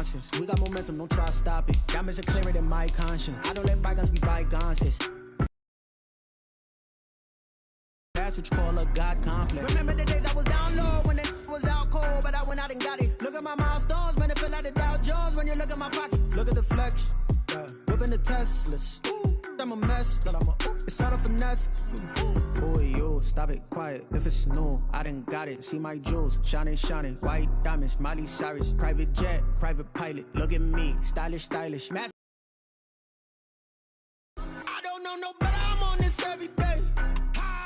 nonsense. We got momentum, don't try to stop it. Diamonds are clearer than my conscience. I don't let bygones be bygones. That's what you call a God complex. Remember the days I was down low when it was out cold, but I went out and got it. Look at my milestones, man, it feel like the Dow Jones when you look at my pocket. Look at the flex, whipping the Teslas. I'm a mess, but it's all a finesse. Boy, you, stop it, quiet. If it's new, I done got it. See my jewels, shining, shining. White diamonds, Miley Cyrus. Private jet, private pilot. Look at me, stylish, stylish. I don't know no better, I'm on this every day.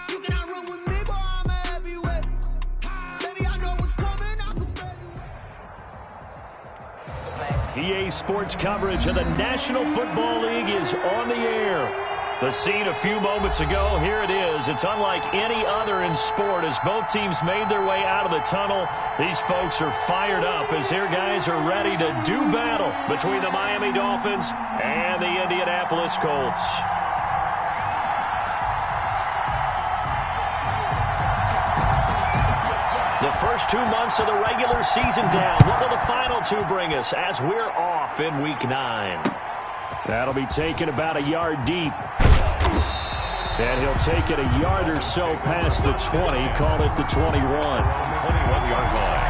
You cannot run with me, boy, I'm a heavyweight. Baby, I know what's coming, I can barely. EA Sports coverage of the National Football League is on the air. The scene a few moments ago, here it is. It's unlike any other in sport as both teams made their way out of the tunnel. These folks are fired up as their guys are ready to do battle between the Miami Dolphins and the Indianapolis Colts. The first 2 months of the regular season down. What will the final two bring us as we're off in Week 9? That'll be taken about a yard deep. And he'll take it a yard or so past the 20, call it the 21. 21-yard line.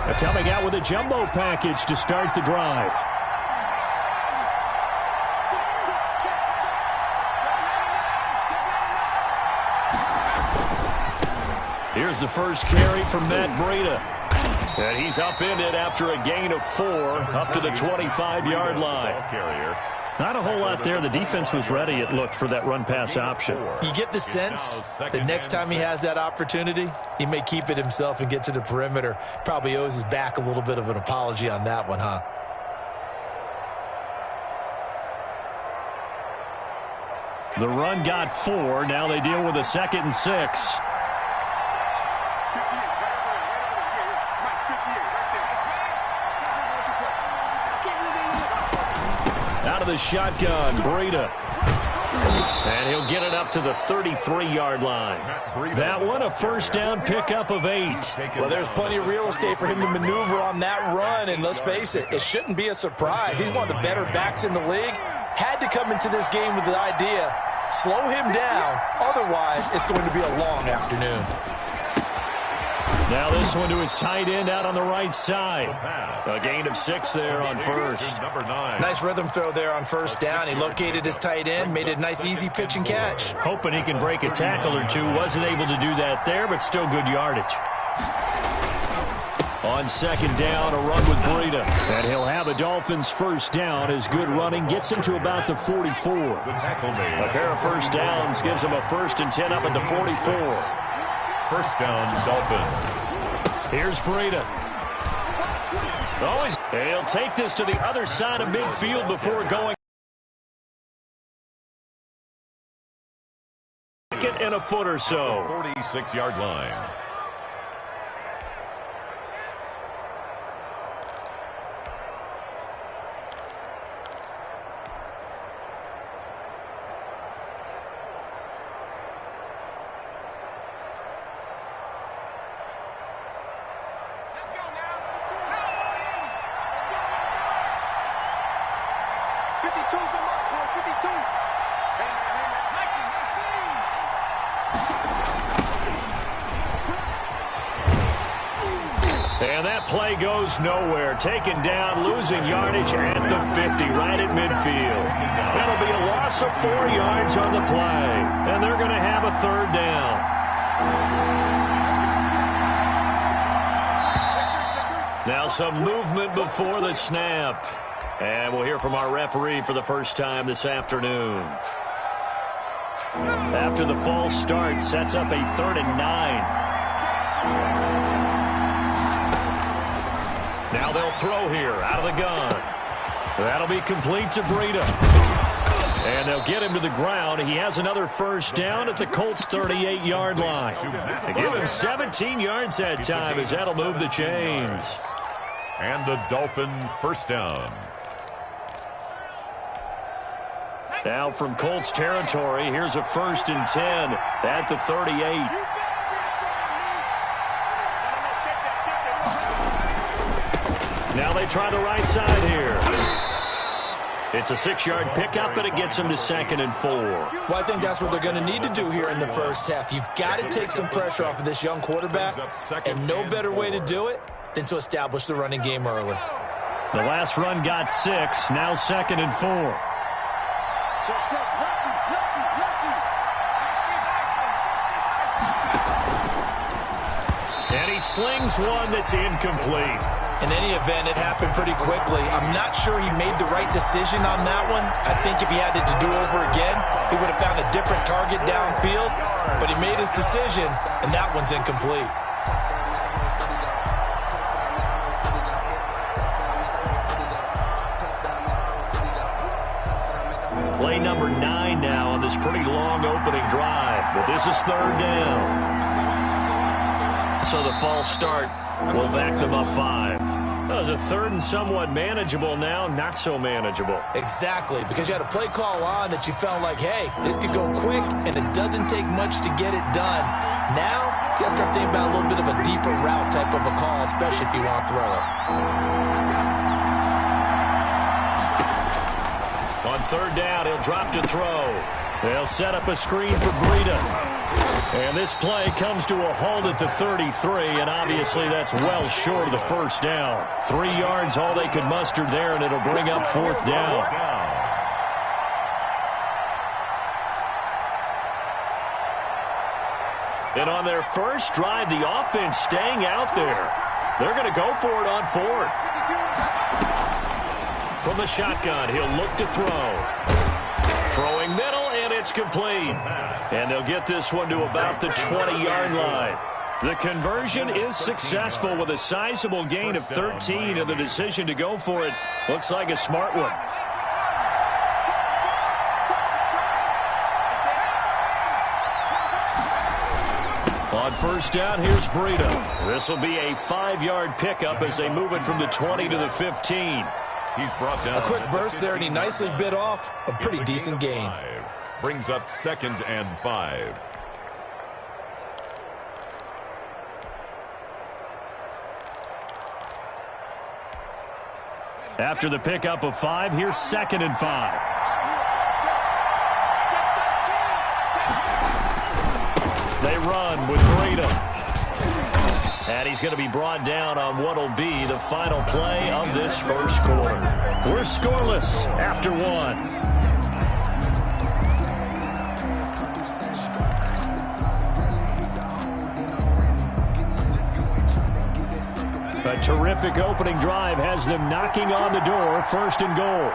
They're coming out with a jumbo package to start the drive. Here's the first carry from Matt Breida. And he's upended after a gain of 4 up to the 25-yard line. Not a whole lot there. The defense was ready, it looked, for that run-pass option. You get the sense that next time he has that opportunity, he may keep it himself and get to the perimeter. Probably owes his back a little bit of an apology on that one, huh? The run got 4. Now they deal with a 2nd and 6. Out of the shotgun, Breida. And he'll get it up to the 33-yard line. That one, a first down pickup of 8. Well, there's plenty of real estate for him to maneuver on that run, and let's face it, it shouldn't be a surprise. He's one of the better backs in the league. Had to come into this game with the idea, slow him down, otherwise it's going to be a long afternoon. Now this one to his tight end out on the right side. A gain of 6 there on first. Nice rhythm throw there on first down. He located his tight end, made it a nice easy pitch and catch. Hoping he can break a tackle or two. Wasn't able to do that there, but still good yardage. On 2nd down, a run with Breida. And he'll have a Dolphins first down as good running gets him to about the 44. A pair of first downs gives him a 1st and 10 up at the 44. First down, Dolphins. Here's Breida. Always, he'll take this to the other side of midfield before going. 2nd and a foot or so. 46-yard line. And that play goes nowhere. Taken down, losing yardage at the 50, right at midfield. That'll be a loss of 4 yards on the play. And they're going to have a 3rd down. Now some movement before the snap. And we'll hear from our referee for the first time this afternoon. After the false start, sets up a 3rd and 9. Now they'll throw here out of the gun. That'll be complete to Breida. And they'll get him to the ground. He has another first down at the Colts' 38-yard line. They give him 17 yards that time as that'll move the chains. And the Dolphin first down. Now from Colts territory, here's a 1st and 10 at the 38. Now they try the right side here. It's a 6-yard pickup, and it gets them to 2nd and 4. Well, I think that's what they're going to need to do here in the first half. You've got to take some pressure off of this young quarterback, and no better way to do it than to establish the running game early. The last run got 6, now 2nd and 4. And he slings one that's incomplete. In any event, it happened pretty quickly. I'm not sure he made the right decision on that one. I think if he had it to do over again, he would have found a different target downfield. But he made his decision, and that one's incomplete. Play number 9 now on this pretty long opening drive. But this is 3rd down. So the false start will back them up 5. That was a 3rd and somewhat manageable, now not so manageable. Exactly, because you had a play call on that you felt like, hey, this could go quick, and it doesn't take much to get it done. Now, you got to start thinking about a little bit of a deeper route type of a call, especially if you want to throw it. On 3rd down, he'll drop to throw. They'll set up a screen for Breida. And this play comes to a halt at the 33, and obviously that's well short of the 1st down. 3 yards, all they could muster there, and it'll bring up 4th down. And on their first drive, the offense staying out there. They're going to go for it on 4th. From the shotgun, he'll look to throw. Throwing middle, and it's complete. And they'll get this one to about the 20-yard line. The conversion is successful with a sizable gain of 13, and the decision to go for it looks like a smart one. On 1st down, here's Breida. This will be a 5-yard pickup as they move it from the 20 to the 15. He's brought down. A quick burst there, and he nicely bit off a pretty decent gain. Brings up 2nd and 5. After the pickup of 5, here's 2nd and 5. They run with Breida. And he's going to be brought down on what will be the final play of this first quarter. We're scoreless after 1. A terrific opening drive has them knocking on the door. 1st and goal.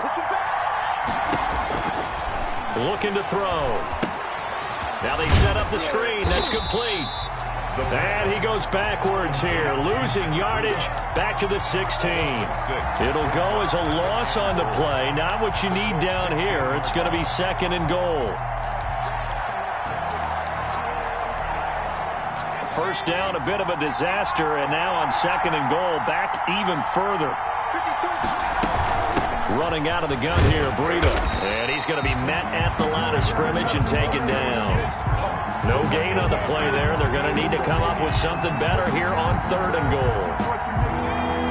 Looking to throw. Now they set up the screen. That's complete. And he goes backwards here, losing yardage back to the 16. It'll go as a loss on the play. Not what you need down here. It's going to be 2nd and goal. 1st down, a bit of a disaster, and now on 2nd and goal, back even further. Running out of the gun here, Breida. And he's going to be met at the line of scrimmage and taken down. No gain on the play there. They're going to need to come up with something better here on 3rd and goal.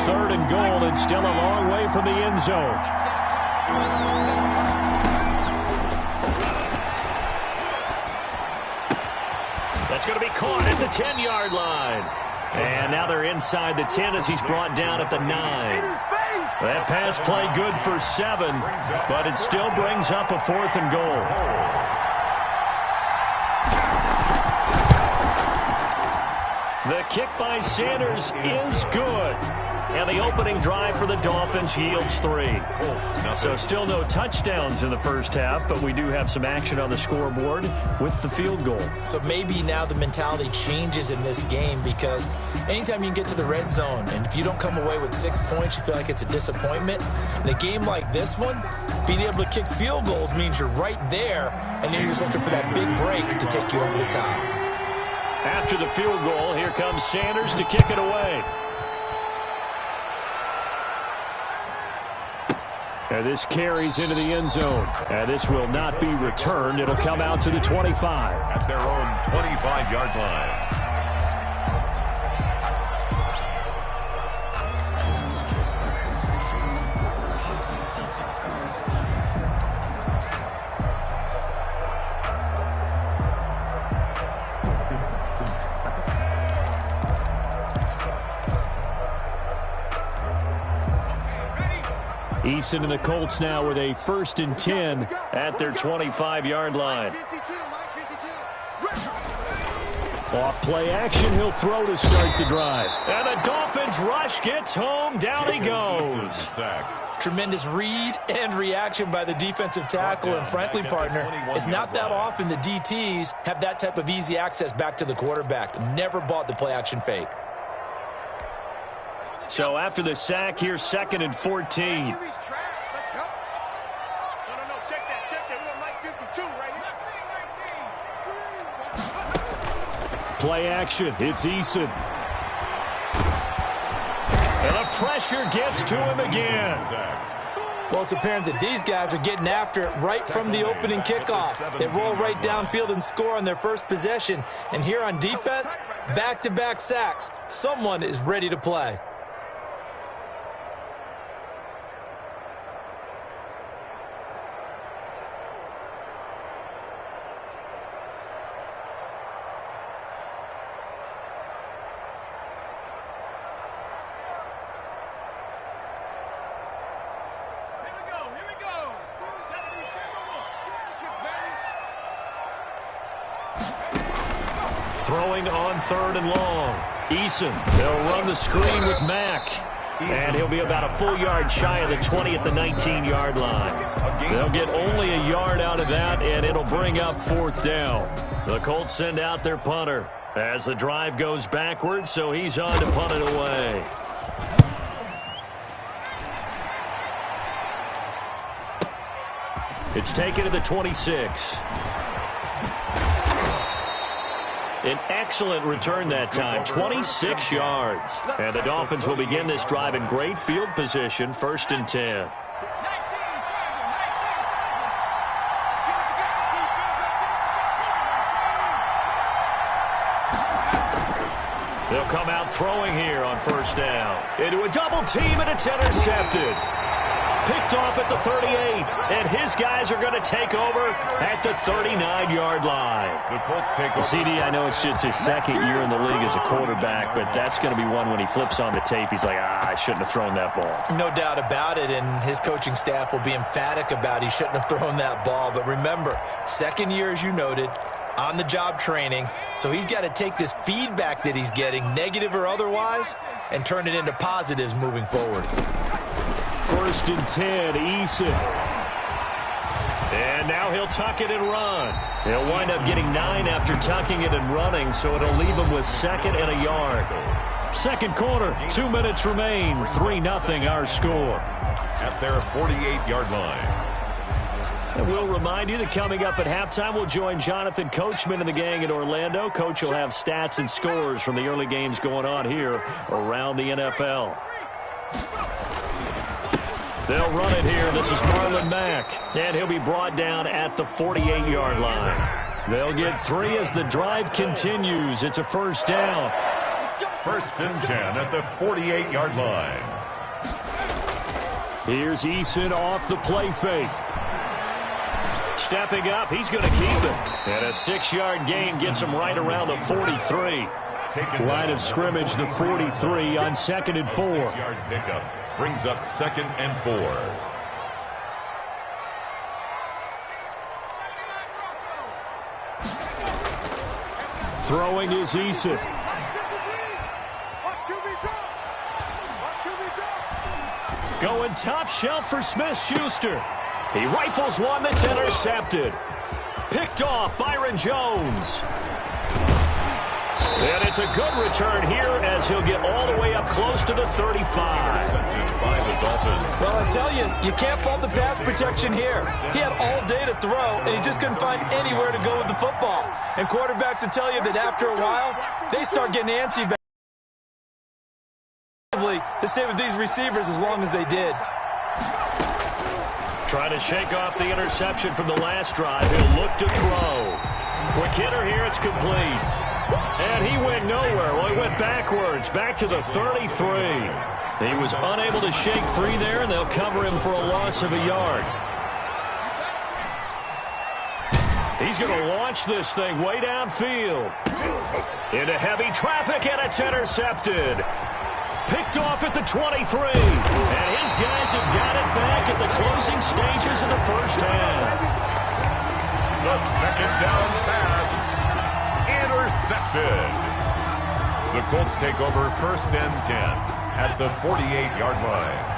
3rd and goal, and still a long way from the end zone. That's going to be caught at the 10-yard line. And now they're inside the 10 as he's brought down at the 9. That pass play good for 7, but it still brings up a 4th and goal. The kick by Sanders is good. And the opening drive for the Dolphins yields 3. So still no touchdowns in the first half, but we do have some action on the scoreboard with the field goal. So maybe now the mentality changes in this game, because anytime you can get to the red zone, and if you don't come away with 6 points, you feel like it's a disappointment. In a game like this one, being able to kick field goals means you're right there, and then you're just looking for that big break to take you over the top. After the field goal, here comes Sanders to kick it away. And this carries into the end zone. And this will not be returned. It'll come out to the 25. At their own 25-yard line. Eason and the Colts now with a 1st and 10 at their 25-yard line. Off play action, he'll throw to start the drive. And the Dolphins rush gets home, down he goes. Tremendous read and reaction by the defensive tackle, and frankly, partner, it's not that often the DTs have that type of easy access back to the quarterback. Never bought the play action fake. So after the sack, here's 2nd and 14. Play action, it's Eason. And the pressure gets to him again. Well, it's apparent that these guys are getting after it right from the opening kickoff. They roll right downfield and score on their first possession. And here on defense, back-to-back sacks. Someone is ready to play. Throwing on 3rd and long. Eason, they'll run the screen with Mack. And he'll be about a full yard shy of the 20 at the 19-yard line. They'll get only a yard out of that, and it'll bring up 4th down. The Colts send out their punter as the drive goes backwards, so he's on to punt it away. It's taken to the 26. An excellent return that time, 26 yards. And the Dolphins will begin this drive in great field position, 1st and 10. They'll come out throwing here on 1st down. Into a double team, and it's intercepted. Picked off at the 38, and his guys are going to take over at the 39-yard line. The Colts take over. CD, I know it's just his 2nd year in the league as a quarterback, but that's going to be one when he flips on the tape, he's like, I shouldn't have thrown that ball. No doubt about it, and his coaching staff will be emphatic about he shouldn't have thrown that ball. But remember, 2nd year, as you noted, on-the-job training, so he's got to take this feedback that he's getting, negative or otherwise, and turn it into positives moving forward. 1st and 10, Eason. And now he'll tuck it and run. He'll wind up getting 9 after tucking it and running, so it'll leave him with 2nd and a yard. 2nd quarter, 2 minutes remain, 3-0 our score. At their 48-yard line. And we'll remind you that coming up at halftime, we'll join Jonathan Coachman and the gang in Orlando. Coach will have stats and scores from the early games going on here around the NFL. They'll run it here. This is Marlon Mack. And he'll be brought down at the 48-yard line. They'll get 3 as the drive continues. It's a 1st down. 1st and 10 at the 48-yard line. Here's Eason off the play fake. Stepping up, he's going to keep it. And a 6-yard gain gets him right around the 43. Line of scrimmage, the 43 on 2nd and 4. 6-yard pickup brings up 2nd and 4. Throwing is Eason. Going top shelf for Smith-Schuster. He rifles one that's intercepted. Picked off Byron Jones. And it's a good return here as he'll get all the way up close to the 35. Well, I tell you, you can't fault the pass protection here. He had all day to throw, and he just couldn't find anywhere to go with the football. And quarterbacks will tell you that after a while, they start getting antsy back to stay with these receivers as long as they did. Trying to shake off the interception from the last drive. He'll look to throw. Quick hitter here. It's complete. And he went nowhere. Well, he went backwards, back to the 33. He was unable to shake free there, and they'll cover him for a loss of a yard. He's going to launch this thing way downfield. Into heavy traffic, and it's intercepted. Picked off at the 23. And his guys have got it back at the closing stages of the first half. The second down pass intercepted. The Colts take over 1st and 10 at the 48-yard line.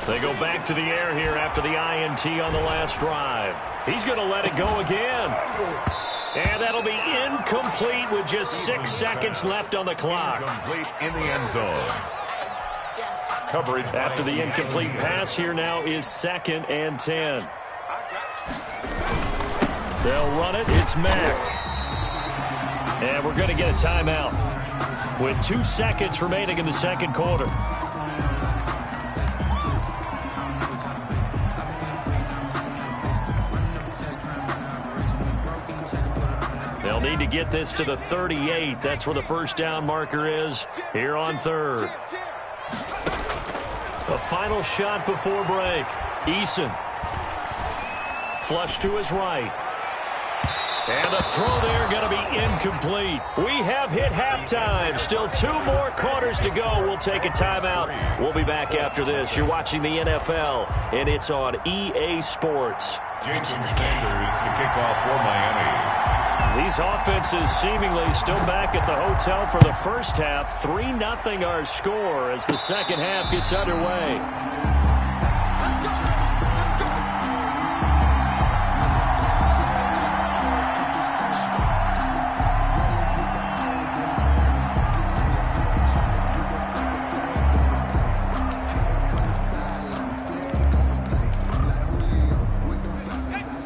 They go back to the air here after the INT on the last drive. He's going to let it go again. And that'll be incomplete with just 6 seconds left on the clock. Incomplete in the end zone. Coverage after the incomplete pass here now is 2nd and 10. They'll run it. It's Mack. And we're going to get a timeout with 2 seconds remaining in the second quarter. They'll need to get this to the 38. That's where the first down marker is here on 3rd. A final shot before break. Eason. Flush to his right. And the throw there going to be incomplete. We have hit halftime. Still 2 more quarters to go. We'll take a timeout. We'll be back after this. You're watching the NFL, and it's on EA Sports. Jason Sanders to kick off for Miami. These offenses seemingly still back at the hotel for the first half. 3-0 our score as the second half gets underway.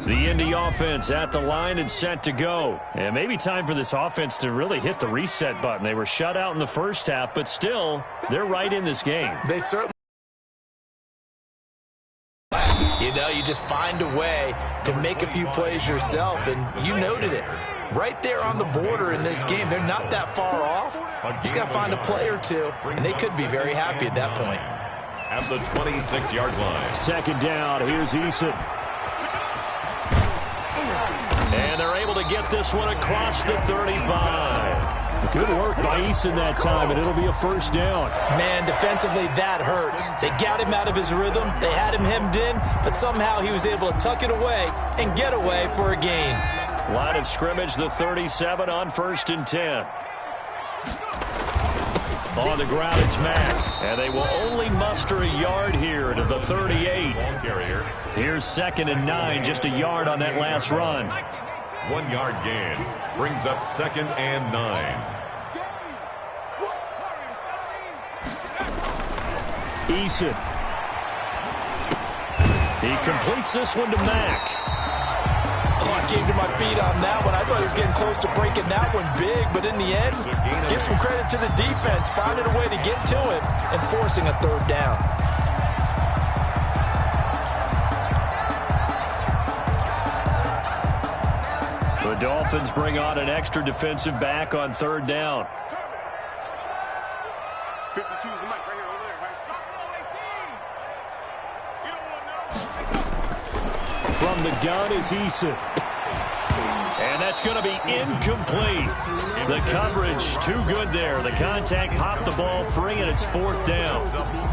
The Indy offense at the line and set to go. And maybe time for this offense to really hit the reset button. They were shut out in the first half, but still, they're right in this game. They certainly... You know, you just find a way to make a few plays yourself, and you noted it. Right there on the border in this game, they're not that far off. You just got to find a play or two, and they could be very happy at that point. At the 26-yard line. Second down, here's Eason. And they're able to get this one across the 35. Good work by Eason that time, and it'll be a first down. Man, defensively, that hurts. They got him out of his rhythm. They had him hemmed in, but somehow he was able to tuck it away and get away for a gain. Line of scrimmage, the 37 on 1st and 10. On the ground, it's Mack. And they will only muster a yard here to the 38. Here's 2nd and 9, just a yard on that last run. 1 yard gain brings up 2nd and 9. Eason. He completes this one to Mack. Oh, I came to my feet on that one. I thought he was getting close to breaking that one big, but in the end, give some credit to the defense, finding a way to get to it and forcing a 3rd down. The Dolphins bring on an extra defensive back on 3rd down. 52 is the mic right here, over there, right? From the gun is Eason. And that's going to be incomplete. The coverage too good there. The contact popped the ball free, and it's 4th down.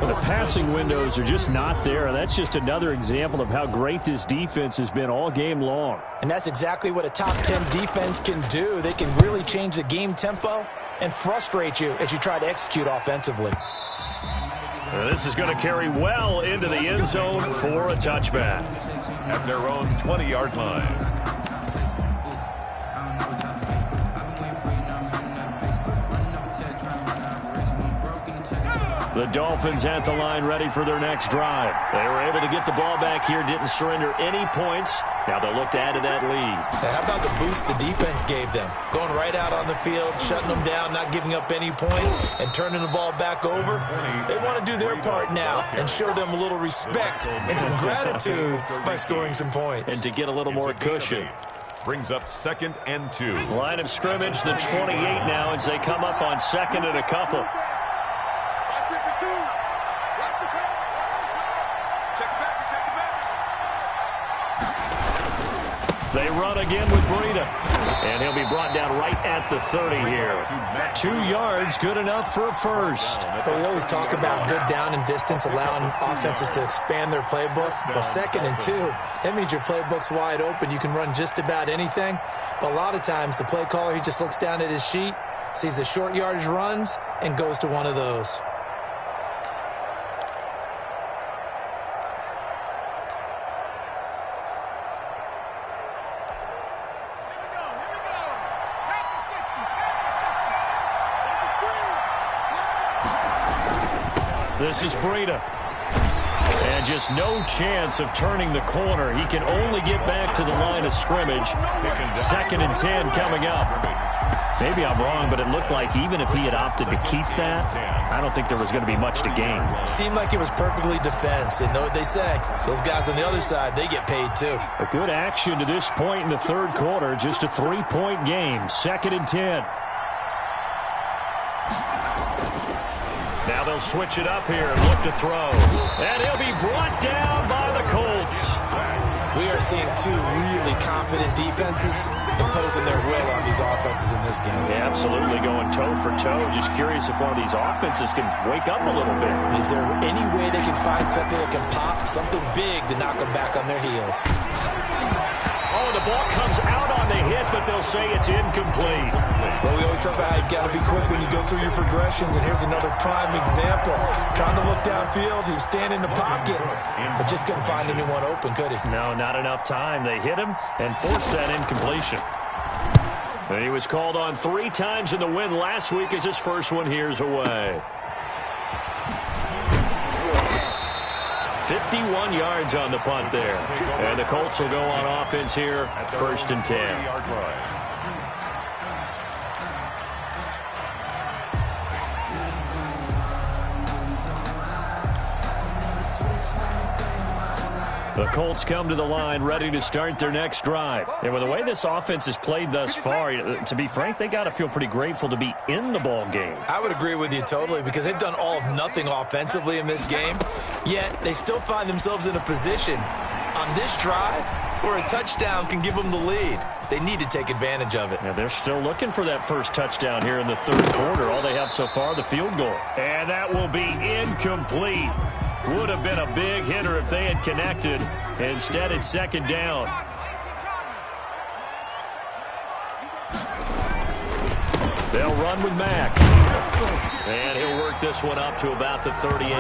Well, the passing windows are just not there. That's just another example of how great this defense has been all game long. And that's exactly what a top 10 defense can do. They can really change the game tempo and frustrate you as you try to execute offensively. This is going to carry well into the end zone for a touchback. At their own 20-yard line. The Dolphins at the line ready for their next drive. They were able to get the ball back here, didn't surrender any points. Now they'll look to add to that lead. How about the boost the defense gave them? Going right out on the field, shutting them down, not giving up any points, and turning the ball back over. They want to do their part now and show them a little respect and some gratitude by scoring some points. And to get a little more cushion. Brings up 2nd and 2. Line of scrimmage, the 28 now as they come up on 2nd and a couple. They run again with Brim2dalow. And he'll be brought down right at the 30 here. 2 yards, good enough for a first. Well, we always talk about good down and distance, allowing offenses to expand their playbook. Well, 2nd and 2, that means your playbook's wide open. You can run just about anything. But a lot of times, the play caller, he just looks down at his sheet, sees the short yardage runs, and goes to one of those. This is Brim2dalow. And just no chance of turning the corner. He can only get back to the line of scrimmage. 2nd and 10 coming up. Maybe I'm wrong, but it looked like even if he had opted to keep that, I don't think there was going to be much to gain. Seemed like it was perfectly defense. And know what they say? Those guys on the other side, they get paid too. A good action to this point in the 3rd quarter. Just a 3-point game. 2nd and 10. Now they'll switch it up here and look to throw. And he'll be brought down by the Colts. We are seeing 2 really confident defenses imposing their will on these offenses in this game. Yeah, absolutely, going toe for toe. Just curious if one of these offenses can wake up a little bit. Is there any way they can find something that can pop, something big to knock them back on their heels? Oh, the ball comes out on the hit, but they'll say it's incomplete. Well, we always talk about how you've got to be quick when you go through your progressions, and here's another prime example. Trying to look downfield, he was standing in the pocket, but just couldn't find anyone open, could he? No, not enough time. They hit him and forced that incompletion. And he was called on 3 times in the win last week as his first one here's away. 51 yards on the punt there. And the Colts will go on offense here, 1st and 10. The Colts come to the line ready to start their next drive. And with the way this offense has played thus far, to be frank, they got to feel pretty grateful to be in the ball game. I would agree with you totally because they've done all of nothing offensively in this game, yet they still find themselves in a position on this drive where a touchdown can give them the lead. They need to take advantage of it. Now they're still looking for that first touchdown here in the 3rd quarter. All they have so far, the field goal. And that will be incomplete. Would have been a big hitter if they had connected. Instead, it's 2nd down. They'll run with Mack. And he'll work this one up to about the 38.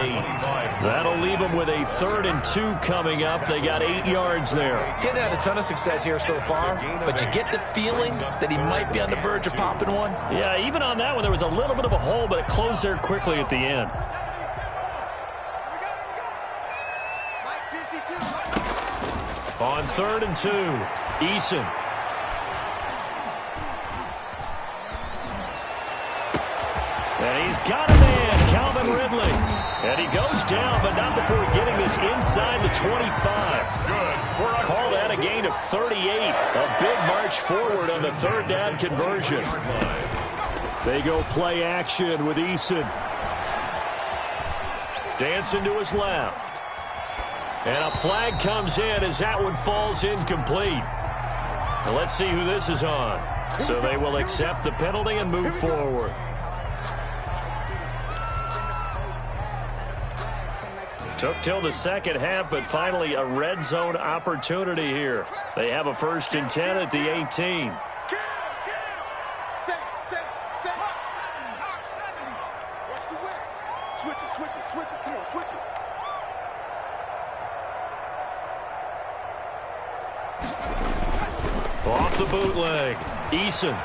That'll leave them with a 3rd and 2 coming up. They got 8 yards there. Getting had a ton of success here so far, but you get the feeling that he might be on the verge of popping one. Yeah, even on that one, there was a little bit of a hole, but it closed there quickly at the end. On 3rd and 2, Eason. And he's got a man, Calvin Ridley. And he goes down, but not before getting this inside the 25. Call that a gain of 38. A big march forward on the 3rd down conversion. They go play action with Eason. Dancing to his left. And a flag comes in as that one falls incomplete. And let's see who this is on. So they will accept the penalty and move forward. Took till the 2nd half, but finally a red zone opportunity here. They have a 1st and 10 at the 18. Switch it. Come on, switch it. Off the bootleg. Eason.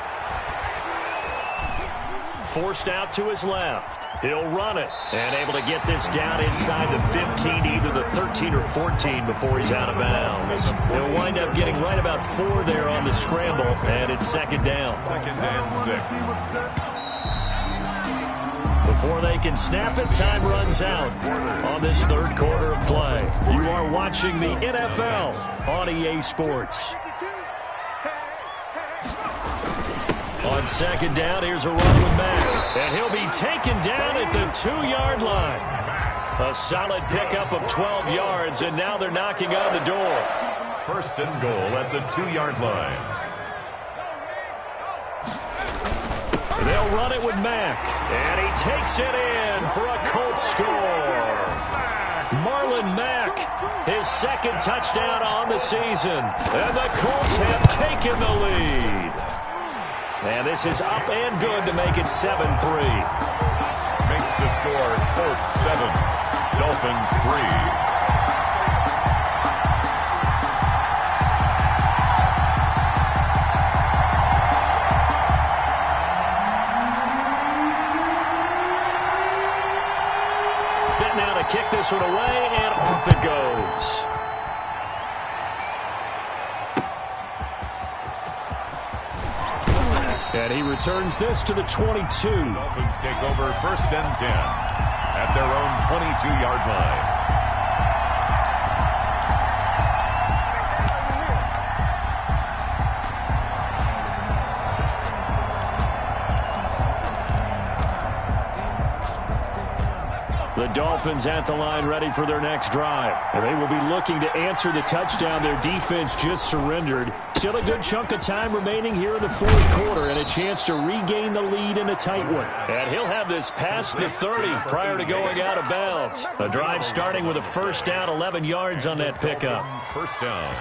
Forced out to his left. He'll run it and able to get this down inside the 15, either the 13 or 14 before he's out of bounds. He'll wind up getting right about 4 there on the scramble, and it's second down. 2nd and 6. Before they can snap it, time runs out on this third quarter of play. You are watching the NFL on EA Sports. On second down, here's a run with Mack. And he'll be taken down at the 2-yard line. A solid pickup of 12 yards, and now they're knocking on the door. 1st and goal at the 2-yard line. They'll run it with Mack. And he takes it in for a Colts score. Marlon Mack, his 2nd touchdown on the season. And the Colts have taken the lead. And this is up and good to make it 7-3. Makes the score Colts 7, Dolphins 3. Set now to kick this one away, and off it goes. And he returns this to the 22. Dolphins take over 1st and 10 at their own 22-yard line. The Dolphins at the line ready for their next drive. And they will be looking to answer the touchdown their defense just surrendered. Still a good chunk of time remaining here in the 4th quarter and a chance to regain the lead in a tight one. And he'll have this past the 30 prior to going out of bounds. A drive starting with a 1st down, 11 yards on that pickup. 1st down.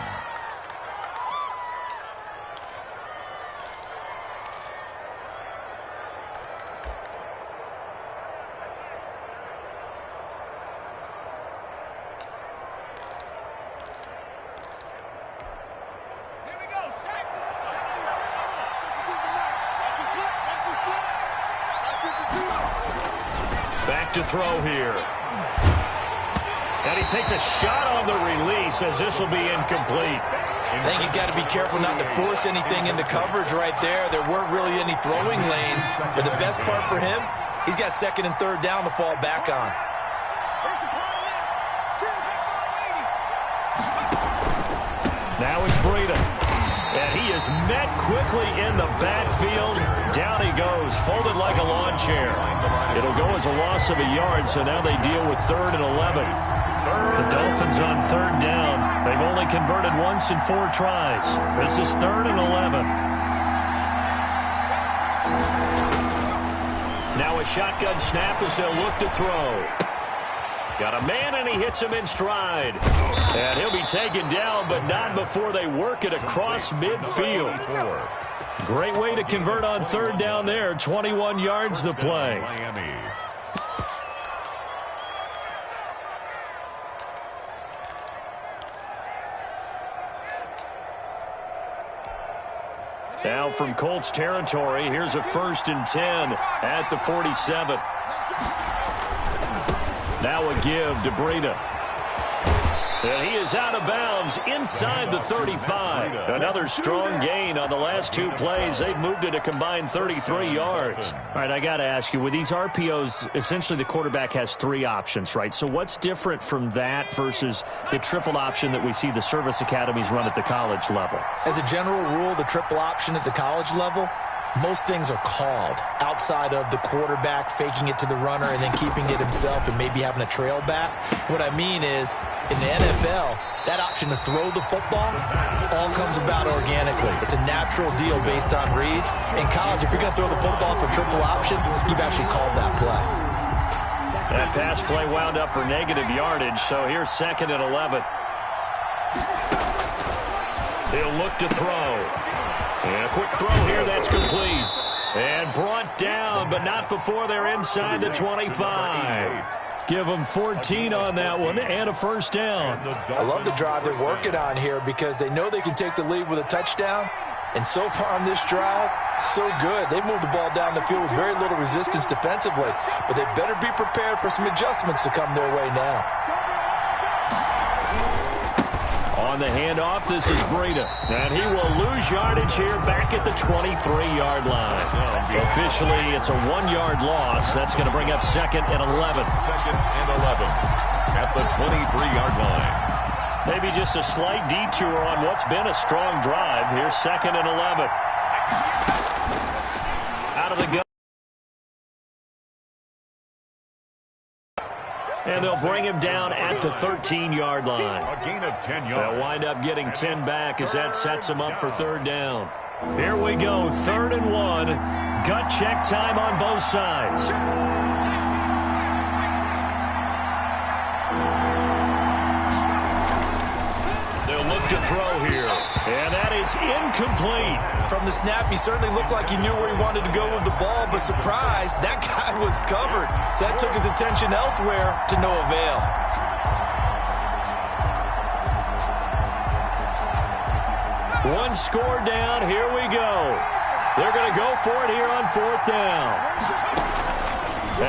Back to throw here. And he takes a shot on the release as this will be incomplete. I think he's got to be careful not to force anything into coverage right there. There weren't really any throwing lanes. But the best part for him, he's got 2nd and 3rd down to fall back on. Now it's Breida. And he is met quickly in the backfield. Down he goes, folded like a lawn chair. It'll go as a loss of a yard, so now they deal with 3rd and 11. The Dolphins on 3rd down. They've only converted once in 4 tries. This is 3rd and 11. Now a shotgun snap as they'll look to throw. Got a man, and he hits him in stride. And he'll be taken down, but not before they work it across midfield. Great way to convert on 3rd down there. 21 yards to play. Miami. Now from Colts territory, here's a 1st and 10 at the 47. Now a give to Breida. And he is out of bounds inside the 35. Another strong gain on the last 2 plays. They've moved it a combined 33 yards. All right, I got to ask you, with these RPOs, essentially the quarterback has 3 options, right? So what's different from that versus the triple option that we see the service academies run at the college level? As a general rule, the triple option at the college level, most things are called outside of the quarterback faking it to the runner and then keeping it himself and maybe having a trail back. What I mean is, in the NFL, that option to throw the football all comes about organically. It's a natural deal based on reads. In college, if you're going to throw the football for triple option, you've actually called that play. That pass play wound up for negative yardage, so here's 2nd and 11. He'll look to throw. And a quick throw here, that's complete. And brought down, but not before they're inside the 25. Give them 14 on that one and a 1st down. I love the drive they're working on here because they know they can take the lead with a touchdown. And so far on this drive, So good. They moved the ball down the field with very little resistance defensively, but they better be prepared for some adjustments to come their way now. On the handoff, this is Breida, and he will lose yardage here back at the 23-yard line. Officially, it's a 1-yard loss. That's going to bring up 2nd and 11. 2nd and 11 at the 23-yard line. Maybe just a slight detour on what's been a strong drive. Here's 2nd and 11. Out of the gun. And they'll bring him down at the 13-yard line. A gain of 10 yards. They'll wind up getting 10 back as that sets them up for 3rd down. Here we go, 3rd and 1. Gut check time on both sides. They'll look to throw here. And that is incomplete. From the snap, he certainly looked like he knew where he wanted to go with the ball, but surprise, that guy was covered. So that took his attention elsewhere to no avail. One score down. Here we go. They're going to go for it here on 4th down.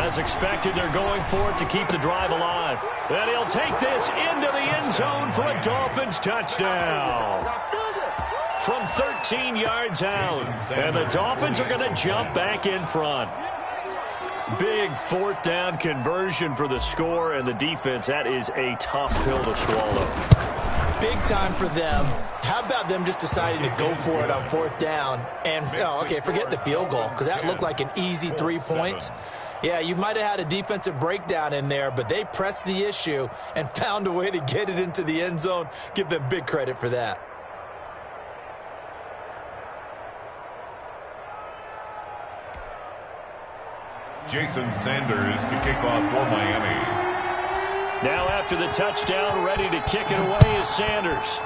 As expected, they're going for it to keep the drive alive. And he'll take this into the end zone for a Dolphins touchdown. From 13 yards out. And the Dolphins are going to jump back in front. Big 4th down conversion for the score, and the defense, that is a tough pill to swallow. Big time for them. How about them just deciding to go for it on 4th down? And, okay, forget the field goal, because that looked like an easy 3 points. Yeah, you might have had a defensive breakdown in there, but they pressed the issue and found a way to get it into the end zone. Give them big credit for that. Jason Sanders to kick off for Miami. Now after the touchdown, ready to kick it away is Sanders.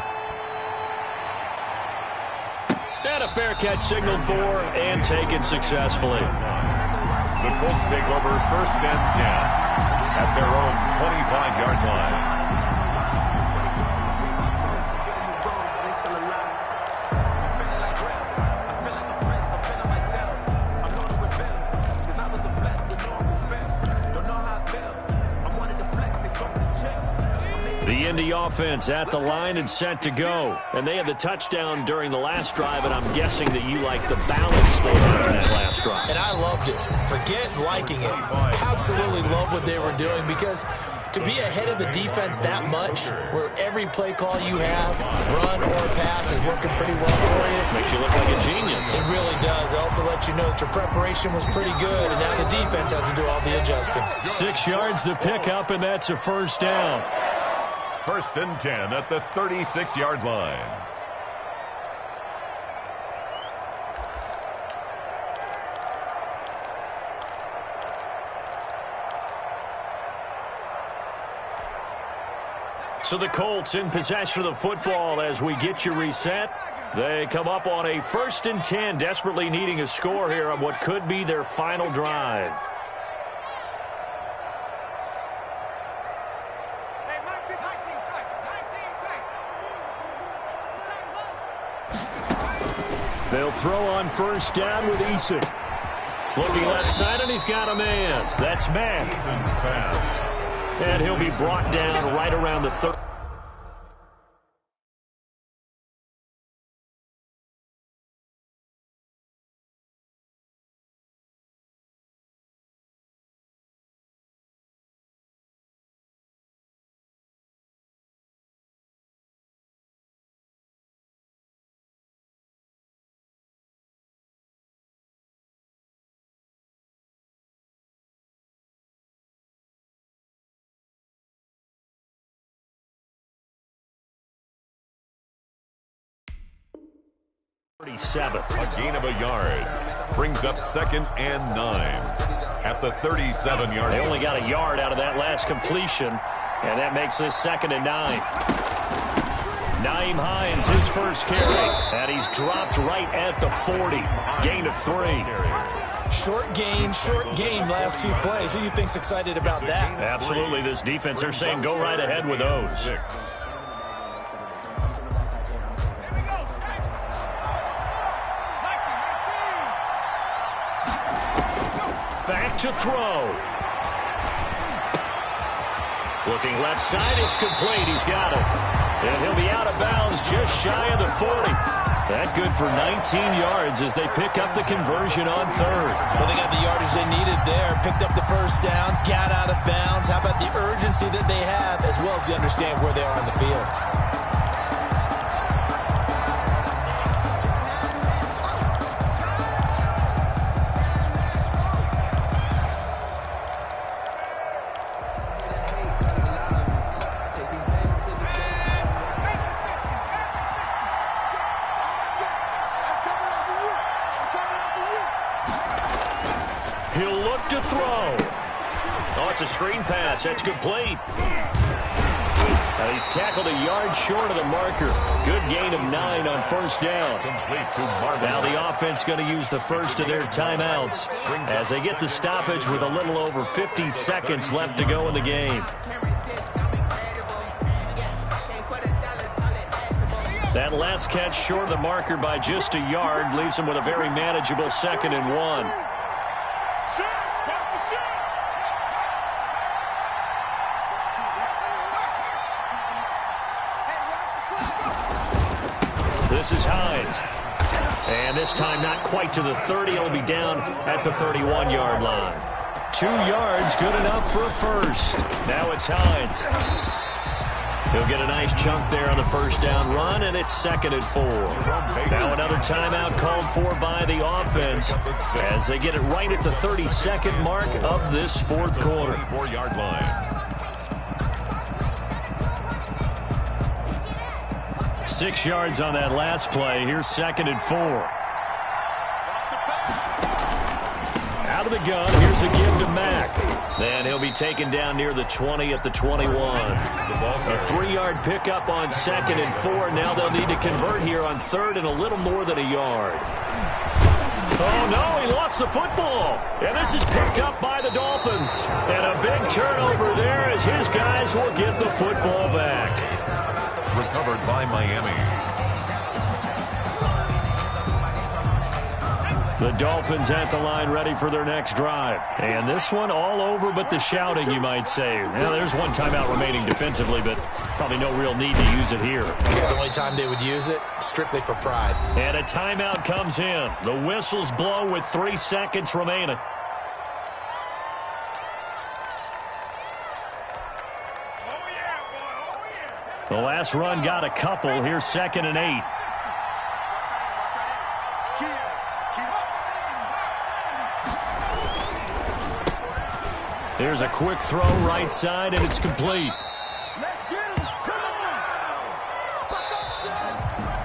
And a fair catch signaled for and taken successfully. The Colts take over 1st and 10 at their own 25-yard line. The Indy offense at the line and set to go. And they had the touchdown during the last drive, and I'm guessing that you like the balance they had in that last drive. And I loved it. Forget liking it. Absolutely love what they were doing, because to be ahead of the defense that much, where every play call you have, run or pass, is working pretty well for you. Makes you look like a genius. It really does. It also lets you know that your preparation was pretty good, and now the defense has to do all the adjusting. 6 yards to pick up, and that's a 1st down. 1st and 10 at the 36-yard line. So the Colts in possession of the football as we get you reset. They come up on a 1st and 10, desperately needing a score here on what could be their final drive. They'll throw on 1st down with Eason. Looking left side, and he's got a man. That's Mack. And he'll be brought down right around the 30. A gain of a yard brings up 2nd and 9 at the 37-yard. They only got a yard out of that last completion, and that makes this 2nd and 9. Nyheim Hines, his first carry, and he's dropped right at the 40. Gain of 3. Short game last 2 plays. Who do you think's excited about that? Absolutely, this defense, they're saying go right ahead with those. Back to throw. Looking left side, it's complete. He's got it. And he'll be out of bounds just shy of the 40. That good for 19 yards as they pick up the conversion on third. Well, they got the yardage they needed there. Picked up the first down, got out of bounds. How about the urgency that they have as well as they understand where they are on the field? He'll look to throw. Oh, it's a screen pass. That's complete. He's tackled a yard short of the marker. Good gain of 9 on first down. Now the offense going to use the first of their timeouts as they get the stoppage with a little over 50 seconds left to go in the game. That last catch short of the marker by just a yard leaves him with a very manageable 2nd and 1. This is Hines. And this time not quite to the 30. It'll be down at the 31-yard line. 2 yards, good enough for a first. Now it's Hines. He'll get a nice chunk there on the first down run, and it's 2nd and 4. Now another timeout called for by the offense as they get it right at the 32nd mark of this fourth quarter. 4-yard line. 6 yards on that last play. Here's 2nd and 4. Out of the gun. Here's a give to Mack. Then he'll be taken down near the 20 at the 21. A 3-yard pickup on 2nd and 4. Now they'll need to convert here on 3rd and a little more than a yard. Oh, no, he lost the football. And this is picked up by the Dolphins. And a big turnover there as his guys will get the football back. Recovered by Miami. The Dolphins at the line ready for their next drive. And this one all over but the shouting, you might say. Now, there's one timeout remaining defensively, but probably no real need to use it here. The only time they would use it, strictly for pride. And a timeout comes in. The whistles blow with 3 seconds remaining. The last run got a couple. Here's 2nd and 8. Here's a quick throw right side, and it's complete.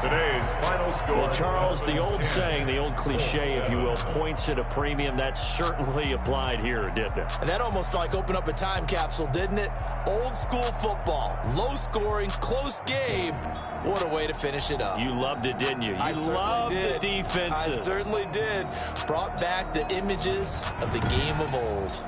Today's final score. Well, Charles, the old saying, the old cliche, if you will, points at a premium, that certainly applied here, didn't it? And that almost like opened up a time capsule, didn't it? Old school football, low scoring, close game. What a way to finish it up. You loved it, didn't you? You loved the defenses. I certainly did. Brought back the images of the game of old.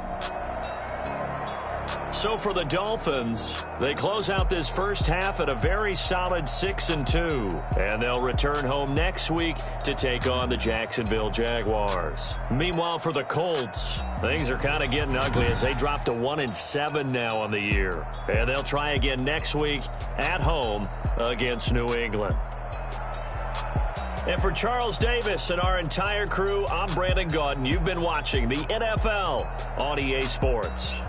So for the Dolphins, they close out this first half at a very solid 6-2. And they'll return home next week to take on the Jacksonville Jaguars. Meanwhile, for the Colts, things are kind of getting ugly as they drop to 1-7 now on the year. And they'll try again next week at home against New England. And for Charles Davis and our entire crew, I'm Brandon Gaudin. You've been watching the NFL on EA Sports.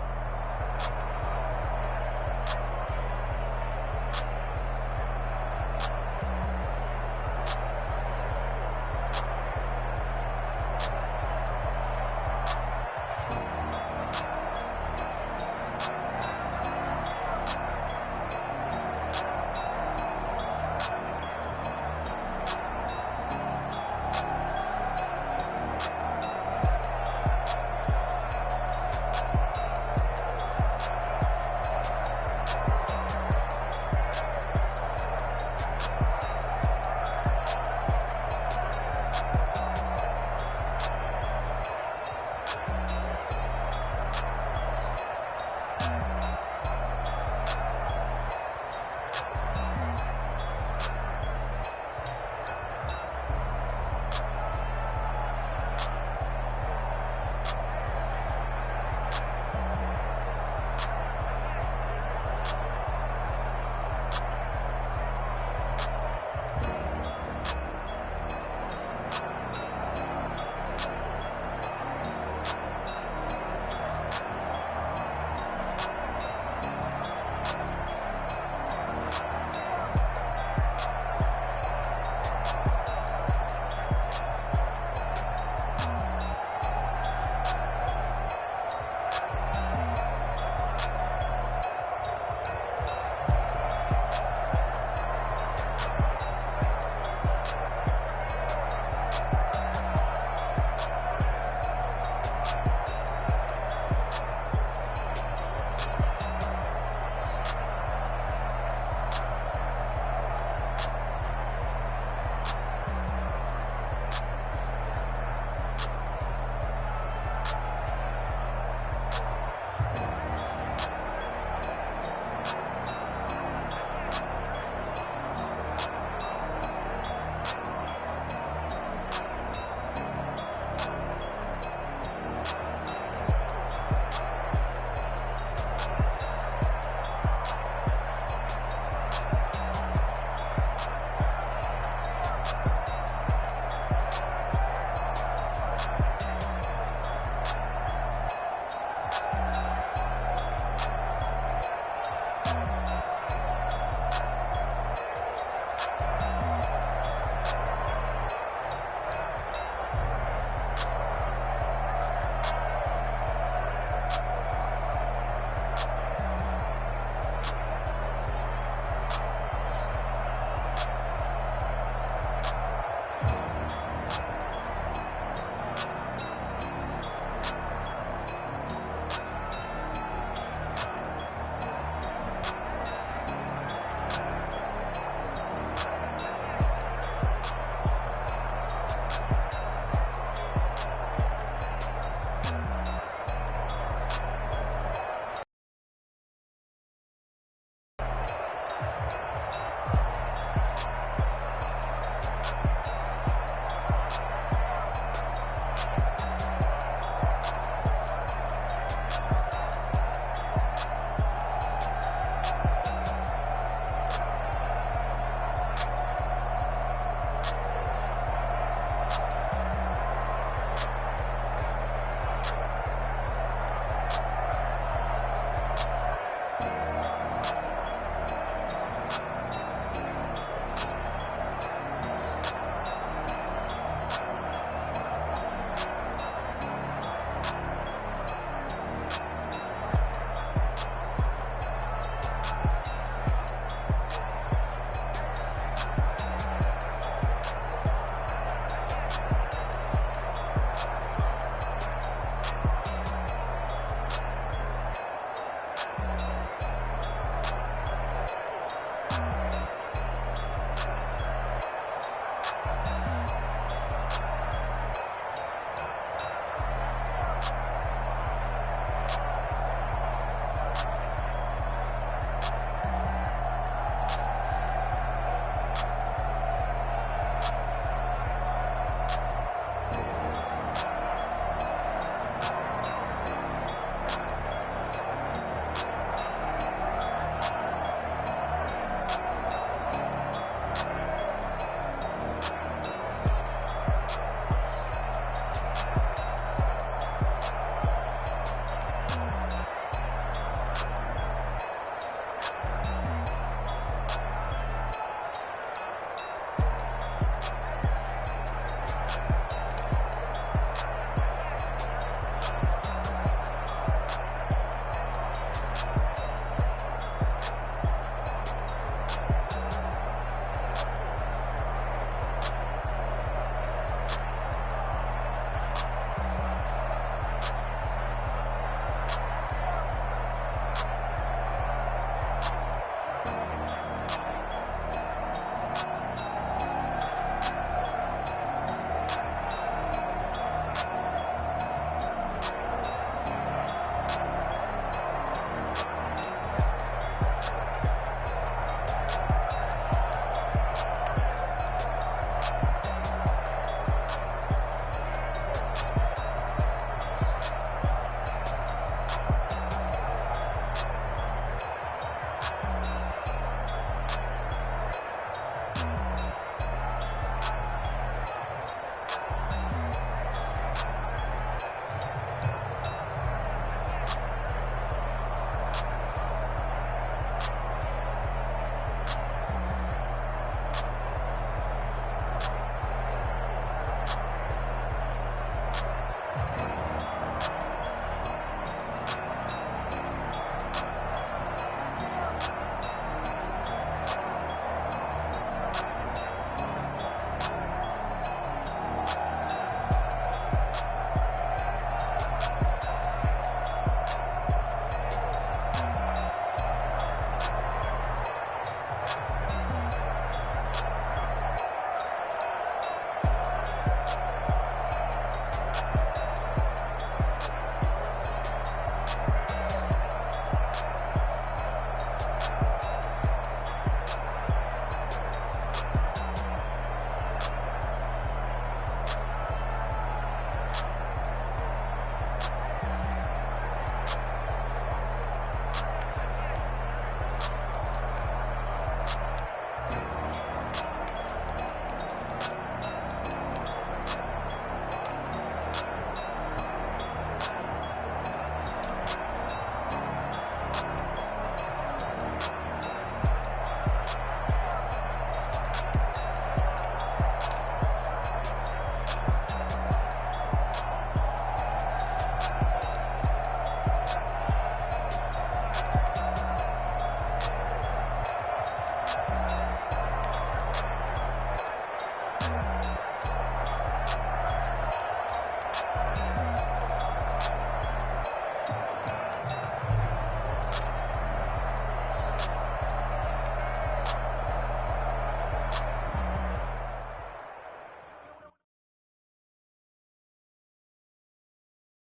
Ball.